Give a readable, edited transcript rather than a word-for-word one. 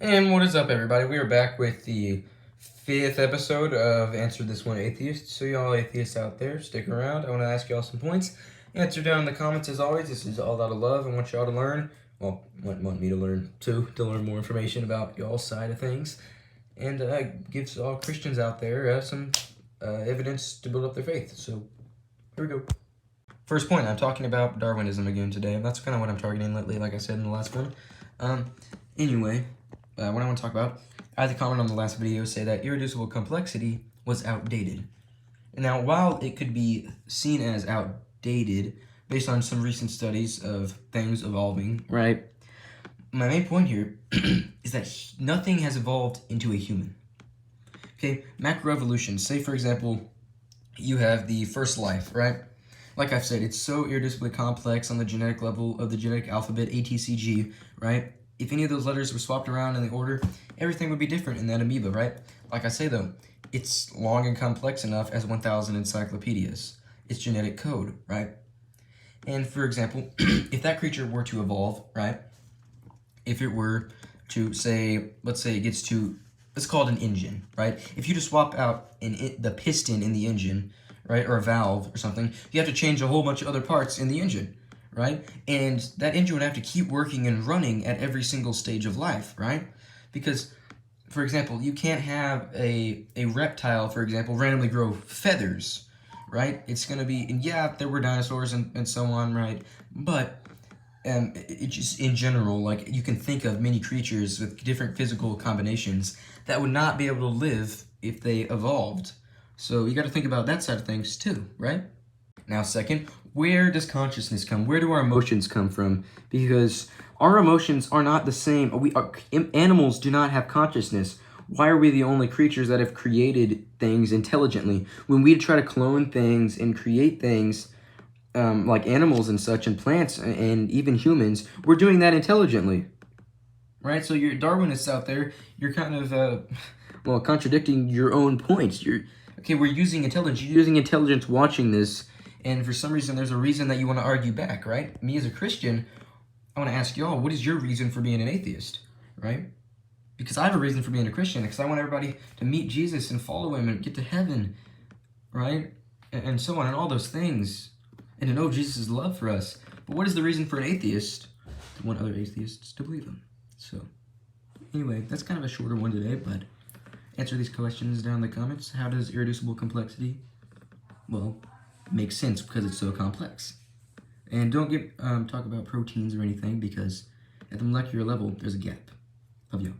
And what is up, everybody? We are back with the 5th episode of Answer This One Atheist. So y'all atheists out there, stick around. I want to ask y'all some points. Answer down in the comments as always. This is all out of love. I want y'all to learn. Well, want me to learn too, to learn more information about y'all's side of things. And gives all Christians out there some evidence to build up their faith. So here we go. First point, I'm talking about Darwinism again today. That's kind of what I'm targeting lately, like I said in the last one. Anyway, what I want to talk about, I had to comment on the last video, say that irreducible complexity was outdated. Now, while it could be seen as outdated based on some recent studies of things evolving, right? My main point here is that nothing has evolved into a human. Okay, macroevolution. Say, for example, you have the first life, right? Like I've said, it's so irreducibly complex on the genetic level of the genetic alphabet, ATCG, right? If any of those letters were swapped around in the order, everything would be different in that amoeba, right? Like I say, though, it's long and complex enough as 1,000 encyclopedias. It's genetic code, right? And for example, if that creature were to evolve, right? If it were to say, let's say it gets to, let's call it an engine, right? If you just swap out the piston in the engine, right, or a valve or something, you have to change a whole bunch of other parts in the engine, right? And that engine would have to keep working and running at every single stage of life, right? Because, for example, you can't have a reptile, for example, randomly grow feathers, right? It's going to be, and yeah, there were dinosaurs and so on, right? But it just, in general, like, you can think of many creatures with different physical combinations that would not be able to live if they evolved. So you got to think about that side of things too, right? Now, second, where does consciousness come? Where do our emotions come from? Because our emotions are not the same. Animals do not have consciousness. Why are we the only creatures that have created things intelligently? When we try to clone things and create things like animals and such, and plants and even humans, we're doing that intelligently, right? So you're Darwinists out there, you're kind of, well, contradicting your own points. Okay, we're using intelligence. You're using intelligence watching this, and for some reason, there's a reason that you want to argue back, right? Me as a Christian, I want to ask y'all, what is your reason for being an atheist, right? Because I have a reason for being a Christian, because I want everybody to meet Jesus and follow him and get to heaven, right? And so on, and all those things, and to know Jesus' love for us. But what is the reason for an atheist? To want other atheists to believe him. So, anyway, that's kind of a shorter one today, but answer these questions down in the comments. How does irreducible complexity, well, make sense because it's so complex? And don't talk about proteins or anything, because at the molecular level, there's a gap. Love you.